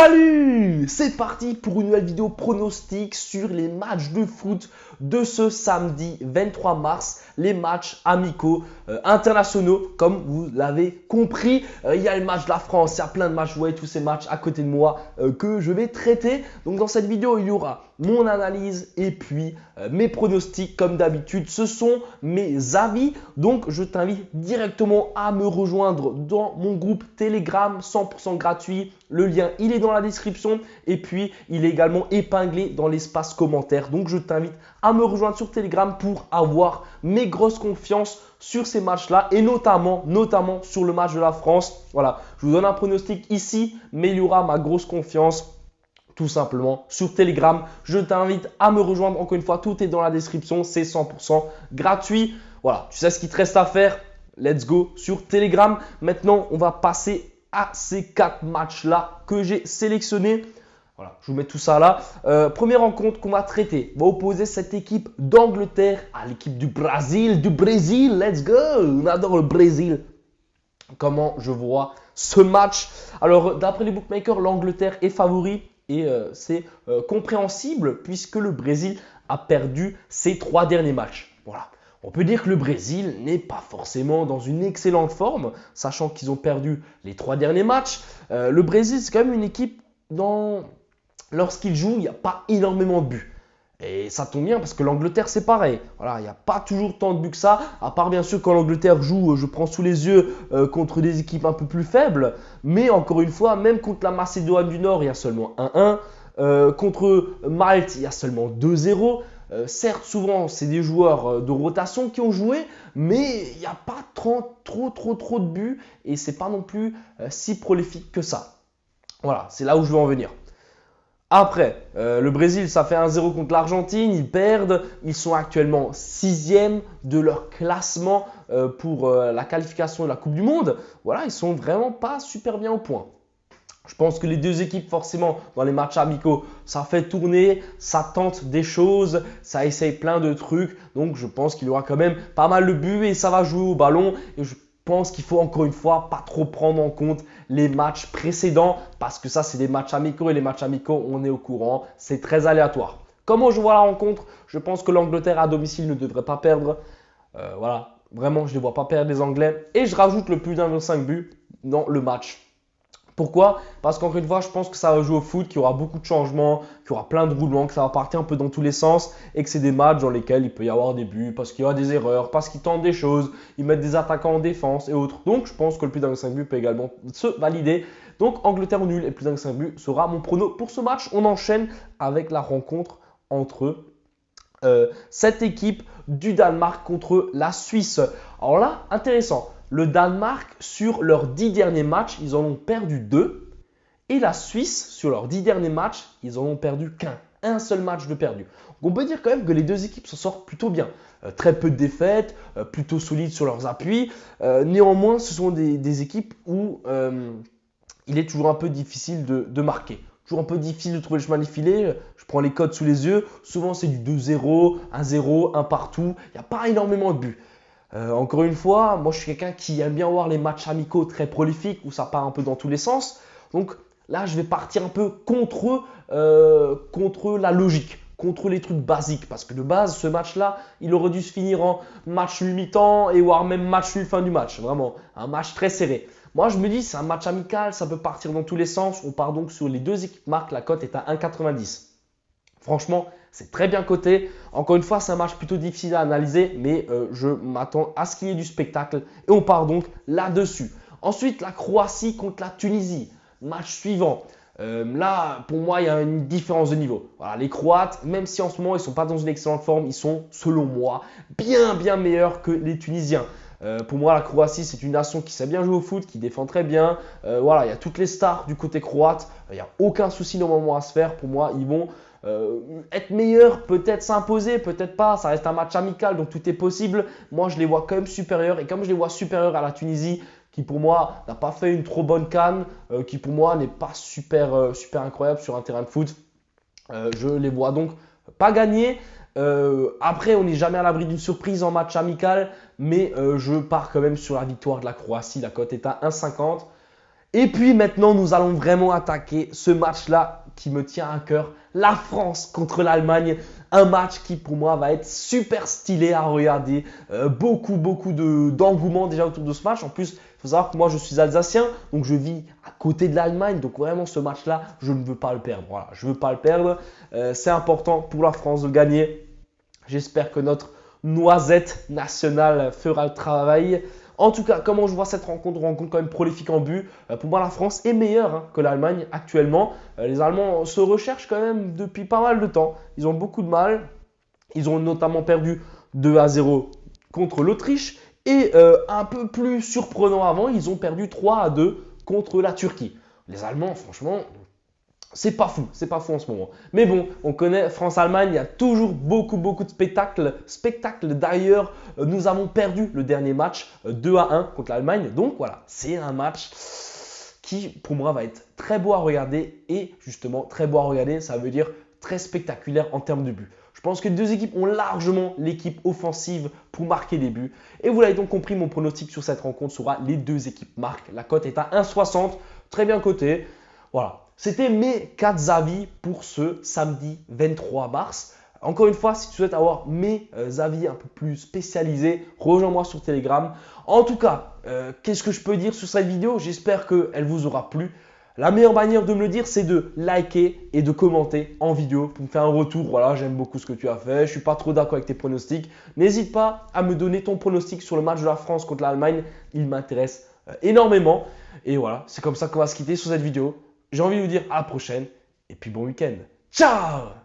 Salut! C'est parti pour une nouvelle vidéo pronostic sur les matchs de foot de ce samedi 23 mars, les matchs amicaux internationaux, comme vous l'avez compris. Il y a le match de la France, il y a plein de matchs, vous voyez tous ces matchs à côté de moi que je vais traiter. Donc dans cette vidéo, il y aura mon analyse et puis mes pronostics comme d'habitude. Ce sont mes avis, donc je t'invite directement à me rejoindre dans mon groupe Telegram 100% gratuit. Le lien, il est dans la description et puis il est également épinglé dans l'espace commentaire. Donc je t'invite à me rejoindre sur Telegram pour avoir mes grosses confiances sur ces matchs-là et notamment sur le match de la France. Voilà, je vous donne un pronostic ici, mais il y aura ma grosse confiance tout simplement sur Telegram. Je t'invite à me rejoindre. Encore une fois, tout est dans la description. C'est 100% gratuit. Voilà, tu sais ce qu'il te reste à faire. Let's go sur Telegram. Maintenant, on va passer à ces 4 matchs-là que j'ai sélectionnés. Voilà, je vous mets tout ça là. Première rencontre qu'on va traiter. On va opposer cette équipe d'Angleterre à l'équipe du Brésil. Let's go! On adore le Brésil. Comment je vois ce match? Alors, d'après les bookmakers, l'Angleterre est favori. Et c'est compréhensible puisque le Brésil a perdu ses 3 derniers matchs. Voilà. On peut dire que le Brésil n'est pas forcément dans une excellente forme, sachant qu'ils ont perdu les 3 derniers matchs. Le Brésil, c'est quand même une équipe lorsqu'ils jouent, il n'y a pas énormément de buts. Et ça tombe bien parce que l'Angleterre, c'est pareil. Voilà, il n'y a pas toujours tant de buts que ça, à part bien sûr quand l'Angleterre joue, je prends sous les yeux contre des équipes un peu plus faibles. Mais encore une fois, même contre la Macédoine du Nord, il y a seulement 1-1. Contre Malte, il y a seulement 2-0. Certes, souvent, c'est des joueurs de rotation qui ont joué, mais il n'y a pas trop de buts et ce n'est pas non plus si prolifique que ça. Voilà, c'est là où je veux en venir. Après, le Brésil, ça fait 1-0 contre l'Argentine, ils perdent, ils sont actuellement 6e de leur classement pour la qualification de la Coupe du Monde. Voilà, ils sont vraiment pas super bien au point. Je pense que les deux équipes, forcément, dans les matchs amicaux, ça fait tourner, ça tente des choses, ça essaye plein de trucs. Donc, je pense qu'il y aura quand même pas mal de buts et ça va jouer au ballon. Et je pense qu'il faut encore une fois pas trop prendre en compte les matchs précédents parce que ça, c'est des matchs amicaux et les matchs amicaux, on est au courant, c'est très aléatoire. Comment je vois la rencontre? Je pense que l'Angleterre à domicile ne devrait pas perdre. Voilà, vraiment, je ne les vois pas perdre les Anglais. Et je rajoute le plus d'1,5 buts dans le match. Pourquoi? Parce qu'encore une fois, je pense que ça va jouer au foot, qu'il y aura beaucoup de changements, qu'il y aura plein de roulements, que ça va partir un peu dans tous les sens et que c'est des matchs dans lesquels il peut y avoir des buts, parce qu'il y aura des erreurs, parce qu'ils tentent des choses, ils mettent des attaquants en défense et autres. Donc, je pense que le plus d'1,5 buts peut également se valider. Donc, Angleterre au nul et plus d'1,5 buts sera mon prono pour ce match. On enchaîne avec la rencontre entre cette équipe du Danemark contre la Suisse. Alors là, intéressant. Le Danemark, sur leurs 10 derniers matchs, ils en ont perdu 2. Et la Suisse, sur leurs 10 derniers matchs, ils en ont perdu qu'un. Un seul match de perdu. Donc on peut dire quand même que les deux équipes s'en sortent plutôt bien. Très peu de défaites, plutôt solides sur leurs appuis. Néanmoins, ce sont des équipes où il est toujours un peu difficile de marquer. Toujours un peu difficile de trouver le chemin des filets. Je prends les codes sous les yeux. Souvent, c'est du 2-0, 1-0, 1 partout. Il n'y a pas énormément de buts. Encore une fois, moi je suis quelqu'un qui aime bien voir les matchs amicaux très prolifiques où ça part un peu dans tous les sens. Donc là, je vais partir un peu contre la logique, contre les trucs basiques. Parce que de base, ce match-là, il aurait dû se finir en match nul mi-temps et voire même match nul fin du match. Vraiment, un match très serré. Moi, je me dis, c'est un match amical, ça peut partir dans tous les sens. On part donc sur les deux équipes marques, la cote est à 1,90. Franchement, c'est très bien coté. Encore une fois, c'est un match plutôt difficile à analyser, mais je m'attends à ce qu'il y ait du spectacle. Et on part donc là-dessus. Ensuite, la Croatie contre la Tunisie. Match suivant. Là, pour moi, il y a une différence de niveau. Voilà, les Croates, même si en ce moment, ils ne sont pas dans une excellente forme, ils sont, selon moi, bien meilleurs que les Tunisiens. Pour moi, la Croatie, c'est une nation qui sait bien jouer au foot, qui défend très bien. Voilà, il y a toutes les stars du côté croate. Il n'y a aucun souci normalement à se faire. Pour moi, ils vont être meilleurs, peut-être s'imposer, peut-être pas. Ça reste un match amical, donc tout est possible. Moi, je les vois quand même supérieurs. Et comme je les vois supérieurs à la Tunisie, qui pour moi n'a pas fait une trop bonne CAN, qui pour moi n'est pas super incroyable sur un terrain de foot, je les vois donc pas gagner. Après, on n'est jamais à l'abri d'une surprise en match amical, mais je pars quand même sur la victoire de la Croatie. La cote est à 1,50. Et puis maintenant, nous allons vraiment attaquer ce match-là qui me tient à cœur. La France contre l'Allemagne. Un match qui pour moi va être super stylé à regarder. Beaucoup d'engouement déjà autour de ce match. En plus, il faut savoir que moi je suis alsacien, donc je vis à côté de l'Allemagne. Donc vraiment ce match-là, je ne veux pas le perdre. Voilà, je ne veux pas le perdre. C'est important pour la France de gagner. J'espère que notre noisette nationale fera le travail. En tout cas, comment je vois cette rencontre? Rencontre quand même prolifique en but. Pour moi, la France est meilleure que l'Allemagne actuellement. Les Allemands se recherchent quand même depuis pas mal de temps. Ils ont beaucoup de mal. Ils ont notamment perdu 2-0 contre l'Autriche. Et un peu plus surprenant avant, ils ont perdu 3-2 contre la Turquie. Les Allemands, franchement, c'est pas fou en ce moment. Mais bon, on connaît France-Allemagne, il y a toujours beaucoup de spectacles. D'ailleurs, nous avons perdu le dernier match 2-1 contre l'Allemagne. Donc voilà, c'est un match qui pour moi va être très beau à regarder. Et justement, très beau à regarder, ça veut dire très spectaculaire en termes de buts. Je pense que les deux équipes ont largement l'équipe offensive pour marquer des buts. Et vous l'avez donc compris, mon pronostic sur cette rencontre sera les deux équipes marquent. La cote est à 1,60, très bien cotée. Voilà. C'était mes 4 avis pour ce samedi 23 mars. Encore une fois, si tu souhaites avoir mes avis un peu plus spécialisés, rejoins-moi sur Telegram. En tout cas, qu'est-ce que je peux dire sur cette vidéo? J'espère qu'elle vous aura plu. La meilleure manière de me le dire, c'est de liker et de commenter en vidéo pour me faire un retour. Voilà, j'aime beaucoup ce que tu as fait. Je ne suis pas trop d'accord avec tes pronostics. N'hésite pas à me donner ton pronostic sur le match de la France contre l'Allemagne. Il m'intéresse énormément. Et voilà, c'est comme ça qu'on va se quitter sur cette vidéo. J'ai envie de vous dire à la prochaine et puis bon week-end. Ciao!